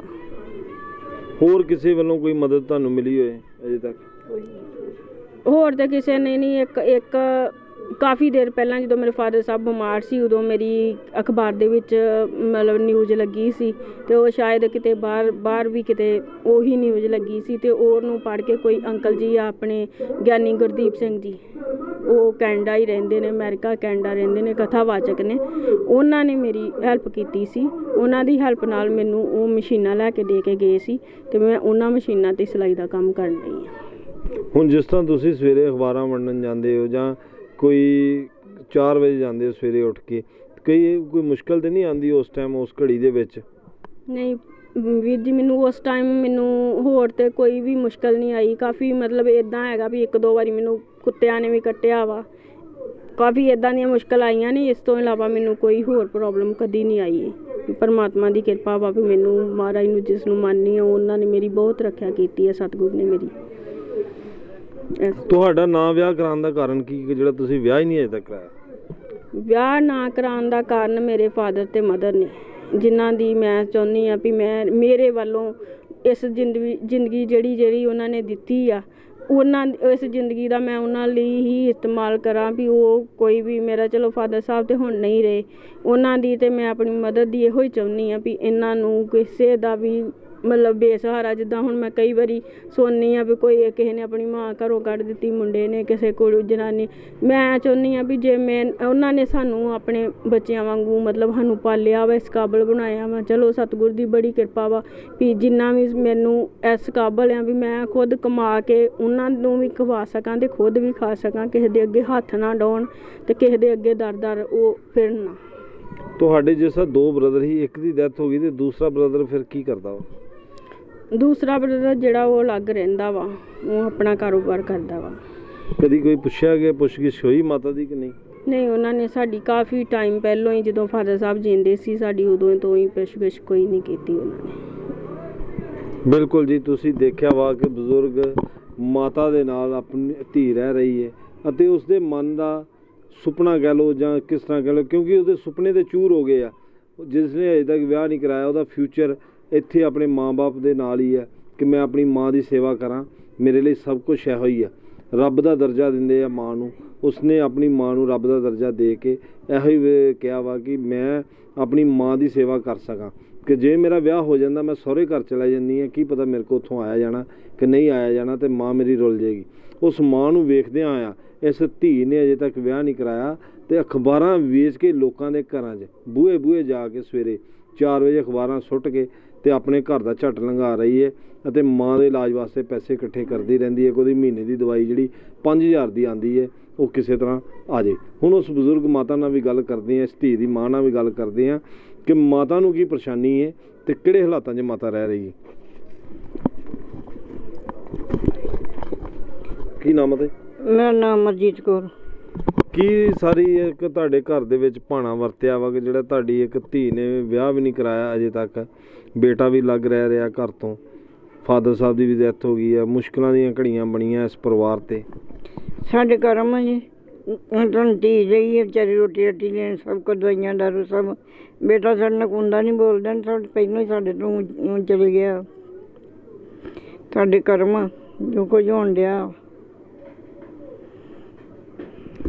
ਹੋਰ ਕਿਸੇ ਵੱਲੋਂ ਕੋਈ ਮਦਦ ਤੁਹਾਨੂੰ ਮਿਲੀ ਹੋਏ ਅਜੇ ਤੱਕ?
ਹੋਰ ਤਾਂ ਕਿਸੇ ਨੇ ਨਹੀਂ। ਇੱਕ ਕਾਫੀ ਦੇਰ ਪਹਿਲਾਂ ਜਦੋਂ ਮੇਰੇ ਫਾਦਰ ਸਾਹਿਬ ਬਿਮਾਰ ਸੀ, ਉਦੋਂ ਮੇਰੀ ਅਖਬਾਰ ਦੇ ਵਿੱਚ ਮਤਲਬ ਨਿਊਜ਼ ਲੱਗੀ ਸੀ, ਅਤੇ ਉਹ ਸ਼ਾਇਦ ਕਿਤੇ ਬਾਹਰ ਵੀ ਕਿਤੇ ਉਹੀ ਨਿਊਜ਼ ਲੱਗੀ ਸੀ, ਅਤੇ ਉਹਨੂੰ ਪੜ੍ਹ ਕੇ ਕੋਈ ਅੰਕਲ ਜੀ ਆ ਆਪਣੇ ਗਿਆਨੀ ਗੁਰਦੀਪ ਸਿੰਘ ਜੀ, ਉਹ ਕੈਨੇਡਾ ਹੀ ਰਹਿੰਦੇ ਨੇ, ਅਮਰੀਕਾ ਕੈਨੇਡਾ ਰਹਿੰਦੇ ਨੇ, ਕਥਾਵਾਚਕ ਨੇ, ਉਹਨਾਂ ਨੇ ਮੇਰੀ ਹੈਲਪ ਕੀਤੀ ਸੀ। ਉਹਨਾਂ ਦੀ ਹੈਲਪ ਨਾਲ ਮੈਨੂੰ ਉਹ ਮਸ਼ੀਨਾਂ ਲੈ ਕੇ ਦੇ ਕੇ ਗਏ ਸੀ, ਅਤੇ ਮੈਂ ਉਹਨਾਂ ਮਸ਼ੀਨਾਂ 'ਤੇ ਸਿਲਾਈ ਦਾ ਕੰਮ ਕਰਨ ਡਈ ਹਾਂ।
ਹੁਣ ਜਿਸ ਤਰ੍ਹਾਂ ਤੁਸੀਂ ਸਵੇਰੇ ਅਖਬਾਰਾਂ ਵੰਡਣ ਜਾਂਦੇ ਹੋ ਜਾਂ ਕੋਈ 4 ਵਜੇ ਜਾਂਦੇ ਹੋ ਸਵੇਰੇ ਉੱਠ ਕੇ, ਕੋਈ ਮੁਸ਼ਕਲ ਤਾਂ ਨਹੀਂ ਆਉਂਦੀ ਉਸ ਟਾਈਮ, ਉਸ ਘੜੀ ਦੇ ਵਿੱਚ?
ਨਹੀਂ ਵੀਰ ਜੀ, ਮੈਨੂੰ ਉਸ ਟਾਈਮ ਹੋਰ ਤਾਂ ਕੋਈ ਵੀ ਮੁਸ਼ਕਲ ਨਹੀਂ ਆਈ। ਕਾਫੀ ਮਤਲਬ ਇੱਦਾਂ ਹੈਗਾ ਵੀ 1-2 ਵਾਰੀ ਮੈਨੂੰ ਕੁੱਤਿਆਂ ਨੇ ਵੀ ਕੱਟਿਆ ਵਾ, ਕਾਫੀ ਇੱਦਾਂ ਦੀਆਂ ਮੁਸ਼ਕਲ ਆਈਆਂ ਨੇ। ਇਸ ਤੋਂ ਇਲਾਵਾ ਮੈਨੂੰ ਕੋਈ ਹੋਰ ਪ੍ਰੋਬਲਮ ਕਦੀ ਨਹੀਂ ਆਈ। ਪਰਮਾਤਮਾ ਦੀ ਕਿਰਪਾ ਵਾ ਵੀ ਮੈਨੂੰ ਮਹਾਰਾਜ ਨੂੰ ਜਿਸ ਨੂੰ ਮੰਨਨੀ ਆ, ਉਹਨਾਂ ਨੇ ਮੇਰੀ ਬਹੁਤ ਰੱਖਿਆ ਕੀਤੀ ਹੈ, ਸਤਿਗੁਰੂ ਨੇ ਮੇਰੀ।
ਤੁਹਾਡਾ ਨਾਂ ਵਿਆਹ ਕਰਾਉਣ ਦਾ ਕਾਰਨ ਕੀ, ਜਿਹੜਾ ਤੁਸੀਂ ਵਿਆਹ ਹੀ ਨਹੀਂ ਅਜੇ ਤੱਕ ਕਰਾਇਆ?
ਵਿਆਹ ਨਾ ਕਰਾਉਣ ਦਾ ਕਾਰਨ ਮੇਰੇ ਫਾਦਰ ਤੇ ਮਦਰ ਨੇ, ਜਿਨ੍ਹਾਂ ਦੀ ਮੈਂ ਚਾਹੁੰਦੀ ਹਾਂ ਵੀ ਮੇਰੇ ਵੱਲੋਂ ਇਸ ਜ਼ਿੰਦਗੀ ਜਿਹੜੀ ਉਹਨਾਂ ਨੇ ਦਿੱਤੀ ਆ, ਇਸ ਜ਼ਿੰਦਗੀ ਦਾ ਮੈਂ ਉਹਨਾਂ ਲਈ ਹੀ ਇਸਤੇਮਾਲ ਕਰਾਂ ਵੀ ਉਹ ਕੋਈ ਵੀ ਮੇਰਾ, ਚਲੋ ਫਾਦਰ ਸਾਹਿਬ ਤੇ ਹੁਣ ਨਹੀਂ ਰਹੇ, ਉਹਨਾਂ ਦੀ ਤੇ ਮੈਂ ਆਪਣੀ ਮਦਦ ਦੀ ਇਹੋ ਹੀ ਚਾਹੁੰਦੀ ਹਾਂ ਵੀ ਇਹਨਾਂ ਨੂੰ ਕਿਸੇ ਦਾ ਵੀ ਮਤਲਬ ਬੇਸਹਾਰਾ, ਜਿੱਦਾਂ ਹੁਣ ਮੈਂ ਕਈ ਵਾਰੀ ਸੁਣਨੀ ਆ ਵੀ ਕੋਈ ਕਿਸੇ ਨੇ ਆਪਣੀ ਮਾਂ ਘਰੋਂ ਕੱਢ ਦਿੱਤੀ, ਮੁੰਡੇ ਨੇ, ਕਿਸੇ ਕੋਲ ਜਨਾਨੀ, ਮੈਂ ਚਾਹੁੰਦੀ ਹਾਂ ਵੀ ਜੇ ਉਹਨਾਂ ਨੇ ਸਾਨੂੰ ਆਪਣੇ ਬੱਚਿਆਂ ਵਾਂਗੂ ਮਤਲਬ ਸਾਨੂੰ ਪਾਲਿਆ ਵਾ, ਇਸ ਕਾਬਲ ਬਣਾਇਆ ਵਾ, ਚਲੋ ਸਤਿਗੁਰ ਦੀ ਬੜੀ ਕਿਰਪਾ ਵਾ ਵੀ ਜਿੰਨਾ ਵੀ ਮੈਨੂੰ ਇਸ ਕਾਬਲ ਆ ਵੀ ਮੈਂ ਖੁਦ ਕਮਾ ਕੇ ਉਹਨਾਂ ਨੂੰ ਵੀ ਖਵਾ ਸਕਾਂ ਤੇ ਖੁਦ ਵੀ ਖਾ ਸਕਾਂ, ਕਿਸੇ ਦੇ ਅੱਗੇ ਹੱਥ ਨਾ ਡਾਉਣ ਤੇ ਕਿਸੇ ਦੇ ਅੱਗੇ ਦਰ ਉਹ ਫਿਰਨ ਨਾ।
ਤੁਹਾਡੇ ਜਿਸ ਤਰ੍ਹਾਂ 2 ਬ੍ਰਦਰ ਸੀ, ਇੱਕ ਦੀ ਡੈਥ ਹੋ ਗਈ ਤੇ ਦੂਸਰਾ ਬ੍ਰਦਰ ਫਿਰ ਕੀ ਕਰਦਾ ਵਾ?
ਦੂਸਰਾ ਬ੍ਰਦਰ ਜਿਹੜਾ ਉਹ ਅਲੱਗ ਰਹਿੰਦਾ ਵਾ, ਉਹ ਆਪਣਾ ਕਾਰੋਬਾਰ ਕਰਦਾ ਵਾ।
ਕਦੀ ਕੋਈ ਪੁੱਛਿਆ ਗਿਆ, ਪੁੱਛਗਿੱਛ ਹੋਈ ਮਾਤਾ ਦੀ ਕਿ ਨਹੀਂ?
ਨਹੀਂ, ਉਹਨਾਂ ਨੇ ਸਾਡੀ ਕਾਫੀ ਟਾਈਮ ਪਹਿਲਾਂ ਹੀ, ਜਦੋਂ ਫਾਦਰ ਸਾਹਿਬ ਜਿੰਦੇ ਸੀ, ਸਾਡੀ ਉਦੋਂ ਤੋਂ ਹੀ ਪੁੱਛਗਿੱਛ ਕੋਈ ਨਹੀਂ ਕੀਤੀ ਉਹਨਾਂ ਨੇ।
ਬਿਲਕੁਲ ਜੀ, ਤੁਸੀਂ ਦੇਖਿਆ ਵਾ ਕਿ ਬਜ਼ੁਰਗ ਮਾਤਾ ਦੇ ਨਾਲ ਆਪਣੀ ਧੀ ਰਹਿ ਰਹੀ ਹੈ ਅਤੇ ਉਸਦੇ ਮਨ ਦਾ ਸੁਪਨਾ ਕਹਿ ਲਓ ਜਾਂ ਕਿਸ ਤਰ੍ਹਾਂ ਕਹਿ ਲਓ, ਕਿਉਂਕਿ ਉਹਦੇ ਸੁਪਨੇ ਤੇ ਚੂਰ ਹੋ ਗਏ ਆ। ਜਿਸ ਨੇ ਅਜੇ ਤੱਕ ਵਿਆਹ ਨਹੀਂ ਕਰਾਇਆ, ਉਹਦਾ ਫਿਊਚਰ ਇੱਥੇ ਆਪਣੇ ਮਾਂ-ਬਾਪ ਦੇ ਨਾਲ ਹੀ ਹੈ ਕਿ ਮੈਂ ਆਪਣੀ ਮਾਂ ਦੀ ਸੇਵਾ ਕਰਾਂ, ਮੇਰੇ ਲਈ ਸਭ ਕੁਛ ਇਹੋ ਹੀ ਆ। ਰੱਬ ਦਾ ਦਰਜਾ ਦਿੰਦੇ ਆ ਮਾਂ ਨੂੰ, ਉਸਨੇ ਆਪਣੀ ਮਾਂ ਨੂੰ ਰੱਬ ਦਾ ਦਰਜਾ ਦੇ ਕੇ ਇਹੋ ਹੀ ਕਿਹਾ ਵਾ ਕਿ ਮੈਂ ਆਪਣੀ ਮਾਂ ਦੀ ਸੇਵਾ ਕਰ ਸਕਾਂ, ਕਿ ਜੇ ਮੇਰਾ ਵਿਆਹ ਹੋ ਜਾਂਦਾ ਮੈਂ ਸਹੁਰੇ ਘਰ ਚਲਾ ਜਾਂਦੀ ਹਾਂ, ਕੀ ਪਤਾ ਮੇਰੇ ਕੋਲ ਉੱਥੋਂ ਆਇਆ ਜਾਣਾ ਕਿ ਨਹੀਂ ਆਇਆ ਜਾਣਾ, ਤੇ ਮਾਂ ਮੇਰੀ ਰੁੱਲ ਜਾਏਗੀ। ਉਸ ਮਾਂ ਨੂੰ ਵੇਖਦਿਆਂ ਆਇਆ ਇਸ ਧੀ ਨੇ ਅਜੇ ਤੱਕ ਵਿਆਹ ਨਹੀਂ ਕਰਾਇਆ ਤੇ ਅਖਬਾਰਾਂ ਵੇਚ ਕੇ ਲੋਕਾਂ ਦੇ ਘਰਾਂ 'ਚ ਬੂਹੇ ਜਾ ਕੇ ਸਵੇਰੇ 4 ਵਜੇ ਅਖਬਾਰਾਂ ਸੁੱਟ ਕੇ ਤੇ ਆਪਣੇ ਘਰ ਦਾ ਝੱਟ ਲੰਘਾ ਰਹੀ ਹੈ ਅਤੇ ਮਾਂ ਦੇ ਇਲਾਜ ਵਾਸਤੇ ਪੈਸੇ ਇਕੱਠੇ ਕਰਦੀ ਰਹਿੰਦੀ ਹੈ ਕਿ ਉਹਦੀ ਮਹੀਨੇ ਦੀ ਦਵਾਈ ਜਿਹੜੀ 5000 ਦੀ ਆਉਂਦੀ ਹੈ ਉਹ ਕਿਸੇ ਤਰ੍ਹਾਂ ਆ ਜੇ। ਹੁਣ ਉਸ ਬਜ਼ੁਰਗ ਮਾਤਾ ਨਾਲ ਵੀ ਗੱਲ ਕਰਦੇ ਹਾਂ, ਇਸ ਧੀ ਦੀ ਮਾਂ ਨਾਲ ਵੀ ਗੱਲ ਕਰਦੇ ਹਾਂ ਕਿ ਮਾਤਾ ਨੂੰ ਕੀ ਪਰੇਸ਼ਾਨੀ ਹੈ ਤੇ ਕਿਹੜੇ ਹਾਲਾਤਾਂ 'ਚ ਮਾਤਾ ਰਹਿ ਰਹੀ ਹੈ। ਕੀ ਨਾਮ ਹੈ?
ਮੇਰਾ ਨਾਮ ਅਮਰਜੀਤ ਕੌਰ।
ਕੀ ਸਾਰੀ ਇੱਕ ਤੁਹਾਡੇ ਘਰ ਦੇ ਵਿੱਚ ਭਾਣਾ ਵਰਤਿਆ ਵਾ ਕਿ ਜਿਹੜਾ ਤੁਹਾਡੀ ਇੱਕ ਧੀ ਨੇ ਵਿਆਹ ਵੀ ਨਹੀਂ ਕਰਾਇਆ ਅਜੇ ਤੱਕ, ਬੇਟਾ ਵੀ ਲੱਗ ਰਹਿ ਰਿਹਾ ਘਰ ਤੋਂ, ਫਾਦਰ ਸਾਹਿਬ ਦੀ ਵੀ ਡੈਥ ਹੋ ਗਈ ਹੈ, ਮੁਸ਼ਕਿਲਾਂ ਦੀਆਂ ਘੜੀਆਂ ਬਣੀਆਂ ਇਸ ਪਰਿਵਾਰ 'ਤੇ?
ਸਾਡੇ ਕਰਮ ਜੀ, ਹੁਣ ਤੁਹਾਨੂੰ ਧੀ ਰਹੀ ਹੈ ਵਿਚਾਰੀ, ਰੋਟੀ ਲੈਣ ਸਭ ਕੁਝ, ਦਵਾਈਆਂ ਦਾਰੂ ਸਭ। ਬੇਟਾ ਸਾਡੇ ਨਾਲ ਕੁੰਦਾ ਨਹੀਂ ਬੋਲਦਾ, ਸਾਡੇ ਪਹਿਲਾਂ ਹੀ ਸਾਡੇ ਤੋਂ ਚਲੇ ਗਿਆ। ਸਾਡੇ ਕਰਮ ਜੋ ਕੁਝ ਹੋਣ ਡਿਆ।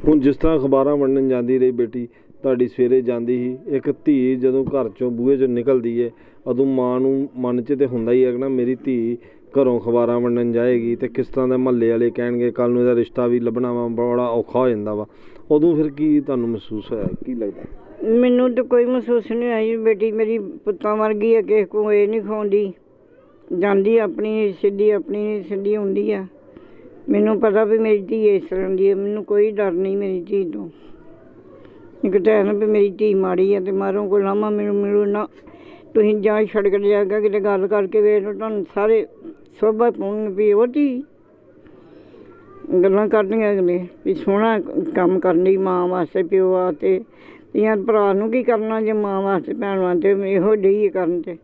ਹੁਣ ਜਿਸ ਤਰ੍ਹਾਂ ਅਖਬਾਰਾਂ ਵੰਡਣ ਜਾਂਦੀ ਰਹੀ ਬੇਟੀ ਤੁਹਾਡੀ, ਸਵੇਰੇ ਜਾਂਦੀ ਸੀ, ਇੱਕ ਧੀ ਜਦੋਂ ਘਰ 'ਚੋਂ ਬੂਹੇ 'ਚੋਂ ਨਿਕਲਦੀ ਹੈ ਉਦੋਂ ਮਾਂ ਨੂੰ ਮਨ 'ਚ ਤਾਂ ਹੁੰਦਾ ਹੀ ਹੈ ਕਿ ਨਾ ਮੇਰੀ ਧੀ ਘਰੋਂ ਅਖਬਾਰਾਂ ਵੰਡਣ ਜਾਏਗੀ ਤੇ ਕਿਸ ਤਰ੍ਹਾਂ ਦੇ ਮਹੱਲੇ ਵਾਲੇ ਕਹਿਣਗੇ, ਕੱਲ੍ਹ ਨੂੰ ਇਹਦਾ ਰਿਸ਼ਤਾ ਵੀ ਲੱਭਣਾ ਵਾ, ਬੜਾ ਔਖਾ ਹੋ ਜਾਂਦਾ ਵਾ। ਉਦੋਂ ਫਿਰ ਕੀ ਤੁਹਾਨੂੰ ਮਹਿਸੂਸ ਹੋਇਆ, ਕੀ ਲੱਗਦਾ?
ਮੈਨੂੰ ਤਾਂ ਕੋਈ ਮਹਿਸੂਸ ਨਹੀਂ ਆਈ। ਬੇਟੀ ਮੇਰੀ ਪੁੱਤਾਂ ਵਰਗੀ ਹੈ, ਕਿਸੇ ਕੋਲ ਇਹ ਨਹੀਂ ਖਾਉਂਦੀ, ਜਾਂਦੀ ਆਪਣੀ ਸਿੱਧੀ ਹੁੰਦੀ ਆ। ਮੈਨੂੰ ਪਤਾ ਵੀ ਮੇਰੀ ਧੀ ਇਸ ਤਰ੍ਹਾਂ ਦੀ ਹੈ, ਮੈਨੂੰ ਕੋਈ ਡਰ ਨਹੀਂ ਮੇਰੀ ਧੀ ਤੋਂ। ਇੱਕ ਤਾਂ ਹੈ ਨਾ ਵੀ ਮੇਰੀ ਧੀ ਮਾੜੀ ਹੈ ਤੇ ਮਾਰੋਂ ਕੋਈ ਲਾਮਾ ਮੈਨੂੰ ਮਿਲੂ ਨਾ। ਤੁਸੀਂ ਜਾਂ ਸੜਕ 'ਤੇ ਜਾਏਗਾ ਕਿਤੇ ਗੱਲ ਕਰਕੇ ਵੇਖ ਲਓ, ਤੁਹਾਨੂੰ ਸਾਰੇ ਸੋਭਾ ਪਾਉਣਗੇ ਵੀ ਉਹ ਧੀ। ਗੱਲਾਂ ਕਰਦੀਆਂ ਅਗਲੇ ਵੀ ਸੋਹਣਾ ਕੰਮ ਕਰਨੀ ਮਾਂ ਵਾਸਤੇ, ਪਿਓ ਵਾਸਤੇ, ਜਾਂ ਭਰਾ ਨੂੰ ਕੀ ਕਰਨਾ ਜੇ ਮਾਂ ਵਾਸਤੇ, ਭੈਣ ਵਾਸਤੇ ਇਹੋ ਜਿਹੀ ਕਰਨ। ਤੇ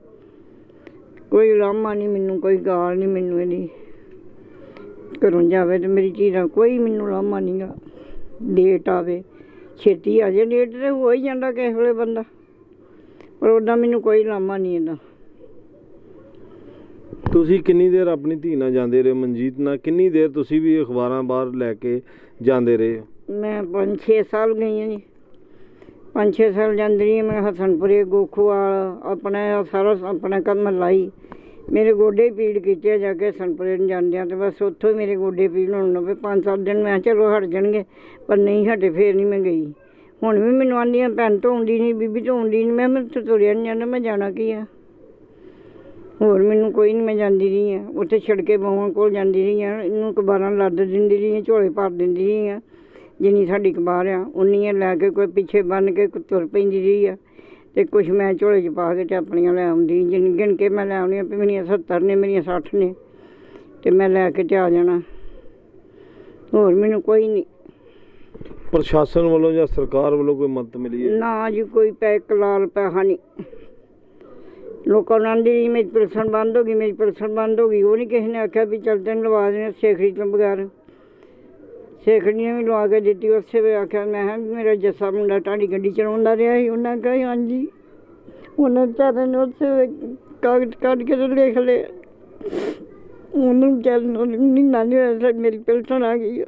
ਕੋਈ ਲਾਮਾ ਨਹੀਂ ਮੈਨੂੰ, ਕੋਈ ਗਾਲ ਨਹੀਂ ਮੈਨੂੰ ਇਹਦੀ। ਘਰੋਂ ਜਾਵੇ ਤੇ ਮੇਰੀ ਧੀ ਦਾ ਕੋਈ ਮੈਨੂੰ ਲਾਮਾ ਨਹੀਂ ਗਾ। ਡੇਟ ਆਵੇ ਛੇਤੀ ਆ ਜਾਏ, ਡੇਟ ਤੇ ਹੋ ਹੀ ਜਾਂਦਾ ਕਿਸੇ ਵੇਲੇ ਬੰਦਾ, ਪਰ ਉੱਦਾਂ ਮੈਨੂੰ ਕੋਈ ਲਾਮਾ ਨਹੀਂ ਇਹਦਾ।
ਤੁਸੀਂ ਕਿੰਨੀ ਦੇਰ ਆਪਣੀ ਧੀ ਨਾਲ ਜਾਂਦੇ ਰਹੇ ਮਨਜੀਤ ਨਾਲ? ਕਿੰਨੀ ਦੇਰ ਤੁਸੀਂ ਵੀ ਅਖਬਾਰਾਂ ਬਾਹਰ ਲੈ ਕੇ ਜਾਂਦੇ ਰਹੇ?
ਮੈਂ 5-6 ਸਾਲ ਗਈ ਹਾਂ ਜੀ, 5-6 ਸਾਲ ਜਾਂਦੀ ਰਹੀ। ਮੈਂ ਹਸਨਪੁਰੇ, ਗੋਖੂਵਾਲ, ਆਪਣਾ ਸਾਰਾ ਆਪਣਾ ਕੰਮ ਲਾਈ। ਮੇਰੇ ਗੋਡੇ ਪੀੜ ਕੀਤੇ ਜਾ ਕੇ ਹਸਨਪੁਰੇ ਨੂੰ ਜਾਂਦਿਆਂ, ਅਤੇ ਬਸ ਉੱਥੋਂ ਹੀ ਮੇਰੇ ਗੋਡੇ ਪੀੜ ਹੋਣ ਲੱਗੇ। 5-7 ਦਿਨ ਮੈਂ ਚਲੋ ਹਟ ਜਾਣਗੇ, ਪਰ ਨਹੀਂ ਹਟੇ, ਫੇਰ ਨਹੀਂ ਮੈਂ ਗਈ। ਹੁਣ ਵੀ ਮੈਨੂੰ ਆਉਂਦੀਆਂ ਭੈਣ ਤੋਂ ਆਉਂਦੀ ਨਹੀਂ, ਬੀਬੀ ਤੋਂ ਆਉਂਦੀ ਨਹੀਂ। ਮੈਂ ਉੱਥੇ ਤੁਰਿਆ ਨਹੀਂ ਜਾਂਦਾ, ਮੈਂ ਜਾਣਾ ਕੀ ਆ। ਹੋਰ ਮੈਨੂੰ ਕੋਈ ਨਹੀਂ, ਮੈਂ ਜਾਂਦੀ ਰਹੀ ਹਾਂ ਉੱਥੇ ਛਿੜਕੇ ਬਾਹਾਂ ਕੋਲ ਜਾਂਦੀ ਰਹੀ ਹਾਂ। ਇਹਨੂੰ ਅਖਬਾਰਾਂ ਲੱਦ ਦਿੰਦੀ ਰਹੀ ਹਾਂ, ਝੋਲੇ ਭਰ ਦਿੰਦੀ ਰਹੀ ਹਾਂ। ਜਿੰਨੀ ਸਾਡੀ ਅਖਬਾਰ ਆ ਉਨੀਆਂ ਲੈ ਕੇ ਕੋਈ ਪਿੱਛੇ ਬੰਨ੍ਹ ਕੇ ਤੁਰ ਪੈਂਦੀ ਰਹੀ ਆ, ਅਤੇ ਕੁਛ ਮੈਂ ਝੋਲੇ 'ਚ ਪਾ ਕੇ ਅਤੇ ਆਪਣੀਆਂ ਲੈ ਆਉਂਦੀ। ਗਿਣ ਕੇ ਮੈਂ ਲੈ ਆਉਂਦੀ ਵੀ ਮੇਰੀਆਂ 70 ਨੇ, ਮੇਰੀਆਂ 60 ਨੇ, ਅਤੇ ਮੈਂ ਲੈ ਕੇ ਤੇ ਆ ਜਾਣਾ। ਹੋਰ ਮੈਨੂੰ ਕੋਈ ਨਹੀਂ।
ਪ੍ਰਸ਼ਾਸਨ ਵੱਲੋਂ ਜਾਂ ਸਰਕਾਰ ਵੱਲੋਂ ਕੋਈ ਮਦਦ ਮਿਲੀ ਹੈ?
ਨਾ ਜੀ, ਕੋਈ ਲਾਲ ਪੈਸਾ ਨਹੀਂ। ਲੋਕਾਂ ਨੂੰ ਆਂਦੀ ਮੇਰੀ ਪੈਨਸ਼ਨ ਬੰਦ ਹੋ ਗਈ, ਮੇਰੀ ਪੈਨਸ਼ਨ ਬੰਦ ਹੋ ਗਈ। ਉਹ ਨਹੀਂ ਕਿਸੇ ਨੇ ਆਖਿਆ ਵੀ ਚੱਲ ਤੈਨੂੰ ਲਵਾ ਦੇਣਾ 6 ਖਰੀਦ ਤੋਂ ਬਗੈਰ। ਸੇਖੜੀ ਨੇ ਵੀ ਲਵਾ ਕੇ ਦਿੱਤੀ। ਉਸੇ ਵੇ ਆਖਿਆ, ਮੈਂ ਕਿਹਾ ਮੇਰਾ ਜੱਸਾ ਮੁੰਡਾ ਤੁਹਾਡੀ ਗੱਡੀ ਚਲਾਉਂਦਾ ਰਿਹਾ ਸੀ? ਉਹਨਾਂ ਕਿਹਾ ਹਾਂਜੀ। ਉਹਨਾਂ ਵਿਚਾਰੇ ਨੇ ਉਸੇ ਵੇਲੇ ਕਾਗਜ਼ ਕੱਢ ਕੇ ਤੇ ਲਿਖ ਲਏ। ਉਹਨੂੰ ਵਿਚਾਰੇ ਨੂੰ ਮਹੀਨਾ ਨਹੀਂ ਹੋਇਆ ਮੇਰੀ ਪੈਨਸ਼ਨ ਆ ਗਈ ਆ।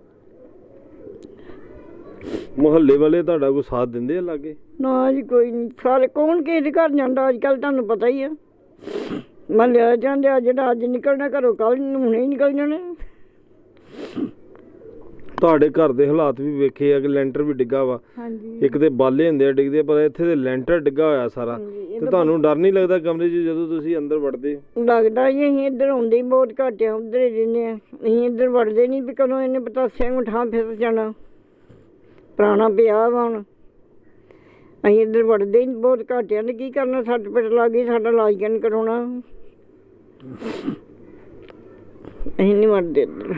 ਮੁਹੱਲੇ ਵਾਲੇ ਤੁਹਾਡਾ ਕੋਈ ਸਾਥ ਦਿੰਦੇ ਆ ਲਾਗੇ?
ਨਾ ਜੀ ਕੋਈ ਨਹੀਂ। ਸਾਰੇ ਕੌਣ ਕਿਸੇ ਦੇ ਘਰ ਜਾਂਦਾ ਅੱਜ ਕੱਲ੍ਹ, ਤੁਹਾਨੂੰ ਪਤਾ ਹੀ ਆ। ਮਹੱਲੇ ਜਾਂਦੇ ਆ, ਜਿਹੜਾ ਅੱਜ ਨਿਕਲਣਾ ਘਰੋਂ ਕੱਲ੍ਹ ਨੂੰ ਹੁਣੇ ਹੀ ਨਿਕਲ ਜਾਣਾ।
ਤੁਹਾਡੇ ਘਰ ਦੇ ਹਾਲਾਤ ਵੀ ਵੇਖੇ ਆ ਕਿ ਲੈਂਟਰ ਵੀ ਡਿੱਗਾ ਵਾ।
ਹਾਂਜੀ
ਇੱਕ ਤੇ ਬਾਲੇ ਹੁੰਦੇ ਆ ਡਿੱਗਦੇ, ਪਰ ਇੱਥੇ ਤੇ ਲੈਂਟਰ ਡਿੱਗਾ ਹੋਇਆ ਸਾਰਾ। ਤੇ ਤੁਹਾਨੂੰ ਡਰ ਨਹੀਂ ਲੱਗਦਾ ਕਮਰੇ 'ਚ ਜਦੋਂ ਤੁਸੀਂ ਅੰਦਰ ਵੜਦੇ?
ਲੱਗਦਾ ਜੀ ਅਸੀਂ ਇੱਧਰ ਆਉਂਦੇ ਹੀ ਬਹੁਤ ਘੱਟ ਆ, ਉੱਧਰ ਹੀ ਰਹਿੰਦੇ ਆ। ਅਸੀਂ ਇੱਧਰ ਵੜਦੇ ਨਹੀਂ ਵੀ ਕਦੋਂ ਇਹਨੇ ਪਤਾਸਿਆਂ ਨੂੰ ਠਾਂ ਫਿਰ ਜਾਣਾ। ਪੁਰਾਣਾ ਪਿਆ ਵਾ ਹੁਣ, ਅਸੀਂ ਇੱਧਰ ਵੜਦੇ ਹੀ ਬਹੁਤ ਘੱਟ ਆ। ਤੇ ਕੀ ਕਰਨਾ, ਸੱਟ ਪਿੱਟ ਲੱਗ ਗਈ, ਸਾਡਾ ਇਲਾਜ ਕਿਵੇਂ ਕਰਾਉਣਾ? ਅਸੀਂ ਨਹੀਂ ਵੜਦੇ ਇੱਧਰ।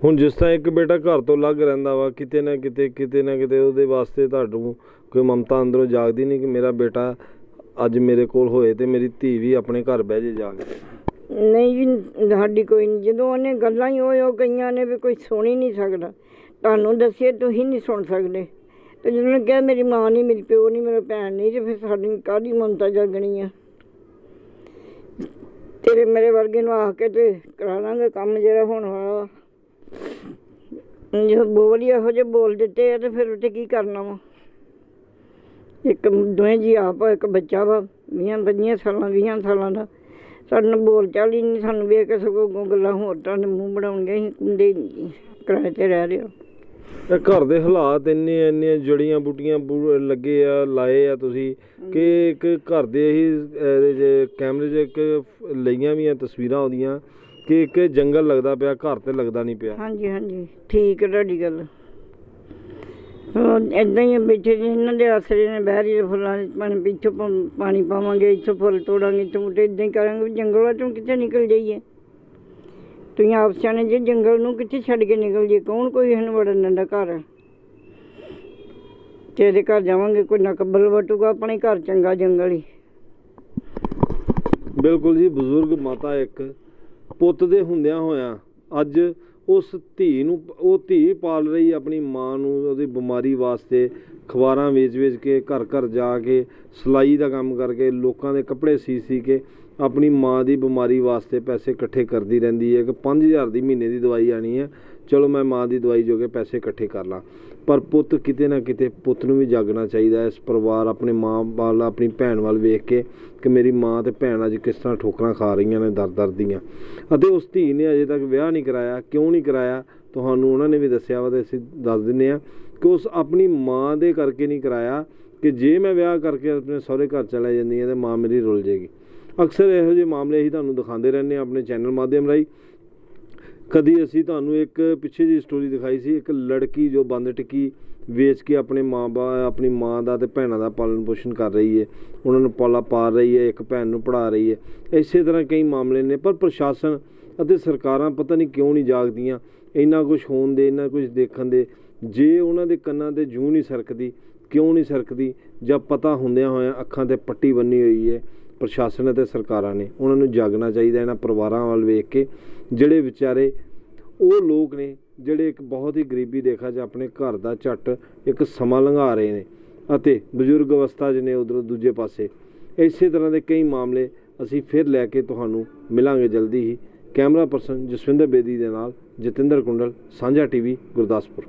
ਹੁਣ ਜਿਸ ਤਰ੍ਹਾਂ ਇੱਕ ਬੇਟਾ ਘਰ ਤੋਂ ਅਲੱਗ ਰਹਿੰਦਾ ਵਾ, ਕਿਤੇ ਨਾ ਕਿਤੇ ਉਹਦੇ ਵਾਸਤੇ ਤੁਹਾਨੂੰ ਕੋਈ ਮਮਤਾ ਅੰਦਰੋਂ ਜਾਗਦੀ ਨਹੀਂ ਕਿ ਮੇਰਾ ਬੇਟਾ ਅੱਜ ਮੇਰੇ ਕੋਲ ਹੋਏ ਤੇ ਮੇਰੀ ਧੀ ਵੀ ਆਪਣੇ ਘਰ ਬਹਿ ਜੇ ਜਾ ਕੇ?
ਨਹੀਂ ਜੀ ਸਾਡੀ ਕੋਈ ਨਹੀਂ। ਜਦੋਂ ਉਹਨੇ ਗੱਲਾਂ ਹੀ ਉਹ ਕਹੀਆਂ ਨੇ ਵੀ ਕੋਈ ਸੁਣ ਹੀ ਨਹੀਂ ਸਕਦਾ। ਤੁਹਾਨੂੰ ਦੱਸੀਏ ਤੁਸੀਂ ਨਹੀਂ ਸੁਣ ਸਕਦੇ। ਤੇ ਜਦੋਂ ਉਹਨੇ ਕਿਹਾ ਮੇਰੀ ਮਾਂ ਨਹੀਂ, ਮੇਰੀ ਪਿਓ ਨਹੀਂ, ਮੇਰਾ ਭੈਣ ਨਹੀਂ, ਤੇ ਫਿਰ ਸਾਡੀ ਕਾਹਦੀ ਮਮਤਾ ਜਾਗਣੀ ਆ? ਤੇਰੇ ਮੇਰੇ ਵਰਗੇ ਨੂੰ ਆਖ ਕੇ ਤੇ ਕਰਾ ਲਾਂਗੇ ਕੰਮ ਜਿਹੜਾ ਹੋਣ ਵਾਲਾ। ਜੋ ਬੋਲ ਹੀ ਇਹੋ ਜਿਹੇ ਬੋਲ ਦਿੱਤੇ ਆ ਤੇ ਫਿਰ ਉੱਤੇ ਕੀ ਕਰਨਾ ਵਾ? ਇੱਕ ਦੋਵੇਂ ਜੀ ਆਪ, ਇੱਕ ਬੱਚਾ ਵਾ 20 ਸਾਲਾਂ ਦਾ। ਸਾਨੂੰ ਬੋਲ ਚਾਲ ਹੀ ਨਹੀਂ, ਸਾਨੂੰ ਵੇਖ ਕੇ ਸਗੋਂ ਗੱਲਾਂ ਹੋਰ ਤਰ੍ਹਾਂ ਦੇ ਮੂੰਹ ਬਣਾਉਣਗੇ। ਅਸੀਂ ਕੁੰਦੇ ਨਹੀਂ, ਕਿਰਾਏ 'ਤੇ ਰਹਿ ਰਹੇ।
ਇਹ ਘਰ ਦੇ ਹਾਲਾਤ ਇੰਨੀਆਂ ਜੜੀਆਂ ਬੂਟੀਆਂ ਲੱਗੇ ਆ, ਲਾਏ ਆ ਤੁਸੀਂ, ਕਿ ਇੱਕ ਘਰ ਦੇ ਹੀ ਕੈਮਰੇ 'ਚ ਇੱਕ ਲਈਆਂ ਵੀ ਆ ਤਸਵੀਰਾਂ ਆਉਂਦੀਆਂ ਕਿ ਇੱਕ ਜੰਗਲ ਲੱਗਦਾ ਪਿਆ, ਘਰ ਤੇ ਲੱਗਦਾ ਨਹੀਂ ਪਿਆ।
ਹਾਂਜੀ ਹਾਂਜੀ ਠੀਕ ਹੈ ਤੁਹਾਡੀ ਗੱਲ। ਇੱਦਾਂ ਹੀ ਬੈਠੇ ਜੀ, ਇਹਨਾਂ ਦੇ ਆਸਰੇ ਨੇ ਬਹਿਰੀ ਦੇ ਫੁੱਲਾਂ ਦੇ ਪਾਣੀ, ਪਿੱਛੋਂ ਪਾਣੀ ਪਾਵਾਂਗੇ, ਇੱਥੋਂ ਫੁੱਲ ਤੋੜਾਂਗੇ, ਇੱਥੋਂ ਬੂਟੇ ਇੱਦਾਂ ਹੀ ਕਰਾਂਗੇ। ਜੰਗਲਾਂ 'ਚੋਂ ਕਿੱਥੇ ਨਿਕਲ ਜਾਈਏ? ਤੁਸੀਂ ਆਪ ਸਿਆਣੇ ਜੇ, ਜੰਗਲ ਨੂੰ ਕਿੱਥੇ ਛੱਡ ਕੇ ਨਿਕਲ ਜਾਈਏ? ਕੌਣ ਕੋਈ ਇਹਨੂੰ ਵੜਨ ਦਿੰਦਾ ਘਰ? ਤੇਰੇ ਘਰ ਜਾਵਾਂਗੇ ਕੋਈ ਨਾ ਕੱਬਲ ਵਟੂਗਾ, ਆਪਣੇ ਘਰ ਚੰਗਾ ਜੰਗਲ ਹੀ।
ਬਿਲਕੁਲ ਜੀ। ਬਜ਼ੁਰਗ ਮਾਤਾ ਇੱਕ ਪੁੱਤ ਦੇ ਹੁੰਦਿਆਂ ਹੋਇਆਂ ਅੱਜ ਉਸ ਧੀ ਨੂੰ, ਉਹ ਧੀ ਪਾਲ ਰਹੀ ਆਪਣੀ ਮਾਂ ਨੂੰ, ਉਹਦੀ ਬਿਮਾਰੀ ਵਾਸਤੇ ਅਖਬਾਰਾਂ ਵੇਚ ਕੇ, ਘਰ ਜਾ ਕੇ, ਸਿਲਾਈ ਦਾ ਕੰਮ ਕਰਕੇ, ਲੋਕਾਂ ਦੇ ਕੱਪੜੇ ਸੀ ਕੇ ਆਪਣੀ ਮਾਂ ਦੀ ਬਿਮਾਰੀ ਵਾਸਤੇ ਪੈਸੇ ਇਕੱਠੇ ਕਰਦੀ ਰਹਿੰਦੀ ਹੈ ਕਿ 5000 ਦੀ ਮਹੀਨੇ ਦੀ ਦਵਾਈ ਆਣੀ ਹੈ, ਚਲੋ ਮੈਂ ਮਾਂ ਦੀ ਦਵਾਈ ਜੋ ਕੇ ਪੈਸੇ ਇਕੱਠੇ ਕਰ ਲਾਂ। ਪਰ ਪੁੱਤ ਕਿਤੇ ਨਾ ਕਿਤੇ, ਪੁੱਤ ਨੂੰ ਵੀ ਜਾਗਣਾ ਚਾਹੀਦਾ। ਇਸ ਪਰਿਵਾਰ ਆਪਣੇ ਮਾਂ ਵੱਲ, ਆਪਣੀ ਭੈਣ ਵੱਲ ਵੇਖ ਕੇ ਕਿ ਮੇਰੀ ਮਾਂ ਤੇ ਭੈਣ ਅੱਜ ਕਿਸ ਤਰ੍ਹਾਂ ਠੋਕਰਾਂ ਖਾ ਰਹੀਆਂ ਨੇ ਦਰ ਦੀਆਂ। ਅਤੇ ਉਸ ਧੀ ਨੇ ਅਜੇ ਤੱਕ ਵਿਆਹ ਨਹੀਂ ਕਰਾਇਆ। ਕਿਉਂ ਨਹੀਂ ਕਰਾਇਆ ਤੁਹਾਨੂੰ ਉਹਨਾਂ ਨੇ ਵੀ ਦੱਸਿਆ ਵਾ, ਤੇ ਅਸੀਂ ਦੱਸ ਦਿੰਦੇ ਹਾਂ ਕਿ ਉਸ ਆਪਣੀ ਮਾਂ ਦੇ ਕਰਕੇ ਨਹੀਂ ਕਰਾਇਆ ਕਿ ਜੇ ਮੈਂ ਵਿਆਹ ਕਰਕੇ ਆਪਣੇ ਸਹੁਰੇ ਘਰ ਚਲਾ ਜਾਂਦੀ ਹਾਂ ਤਾਂ ਮਾਂ ਮੇਰੀ ਰੁੱਲ ਜਾਏਗੀ। ਅਕਸਰ ਇਹੋ ਜਿਹੇ ਮਾਮਲੇ ਅਸੀਂ ਤੁਹਾਨੂੰ ਦਿਖਾਉਂਦੇ ਰਹਿੰਦੇ ਹਾਂ ਆਪਣੇ ਚੈਨਲ ਮਾਧਿਅਮ ਰਾਹੀਂ। ਕਦੀ ਅਸੀਂ ਤੁਹਾਨੂੰ ਇੱਕ ਪਿੱਛੇ ਜਿਹੀ ਸਟੋਰੀ ਦਿਖਾਈ ਸੀ, ਇੱਕ ਲੜਕੀ ਜੋ ਬੰਦ ਟਿੱਕੀ ਵੇਚ ਕੇ ਆਪਣੀ ਮਾਂ ਦਾ ਤੇ ਭੈਣਾਂ ਦਾ ਪਾਲਣ ਪੋਸ਼ਣ ਕਰ ਰਹੀ ਹੈ, ਉਹਨਾਂ ਨੂੰ ਪਾਲ ਰਹੀ ਹੈ, ਇੱਕ ਭੈਣ ਨੂੰ ਪੜ੍ਹਾ ਰਹੀ ਹੈ। ਇਸੇ ਤਰ੍ਹਾਂ ਕਈ ਮਾਮਲੇ ਨੇ, ਪਰ ਪ੍ਰਸ਼ਾਸਨ ਅਤੇ ਸਰਕਾਰਾਂ ਪਤਾ ਨਹੀਂ ਕਿਉਂ ਨਹੀਂ ਜਾਗਦੀਆਂ ਇੰਨਾ ਕੁਝ ਹੋਣ ਦੇ, ਇੰਨਾ ਕੁਝ ਦੇਖਣ ਦੇ। ਜੇ ਉਹਨਾਂ ਦੇ ਕੰਨਾਂ 'ਤੇ ਜੂੰ ਨਹੀਂ ਸਰਕਦੀ, ਕਿਉਂ ਨਹੀਂ ਸਰਕਦੀ? ਜਦ ਪਤਾ ਹੁੰਦਿਆਂ ਹੋਇਆਂ ਅੱਖਾਂ 'ਤੇ ਪੱਟੀ ਬੰਨੀ ਹੋਈ ਹੈ ਪ੍ਰਸ਼ਾਸਨ ਅਤੇ ਸਰਕਾਰਾਂ ਨੇ। ਉਹਨਾਂ ਨੂੰ ਜਾਗਣਾ ਚਾਹੀਦਾ ਇਹਨਾਂ ਪਰਿਵਾਰਾਂ ਵੱਲ ਵੇਖ ਕੇ, ਜਿਹੜੇ ਵਿਚਾਰੇ ਉਹ ਲੋਕ ਨੇ ਜਿਹੜੇ ਇੱਕ ਬਹੁਤ ਹੀ ਗਰੀਬੀ ਰੇਖਾ 'ਚ ਆਪਣੇ ਘਰ ਦਾ ਝੱਟ ਇੱਕ ਸਮਾਂ ਲੰਘਾ ਰਹੇ ਨੇ ਅਤੇ ਬਜ਼ੁਰਗ ਅਵਸਥਾ 'ਚ ਨੇ ਉੱਧਰੋਂ ਦੂਜੇ ਪਾਸੇ। ਇਸੇ ਤਰ੍ਹਾਂ ਦੇ ਕਈ ਮਾਮਲੇ ਅਸੀਂ ਫਿਰ ਲੈ ਕੇ ਤੁਹਾਨੂੰ ਮਿਲਾਂਗੇ ਜਲਦੀ ਹੀ। ਕੈਮਰਾ ਪਰਸਨ ਜਸਵਿੰਦਰ ਬੇਦੀ ਦੇ ਨਾਲ ਜਤਿੰਦਰ ਕੁੰਡਲ, ਸਾਂਝਾ TV, ਗੁਰਦਾਸਪੁਰ।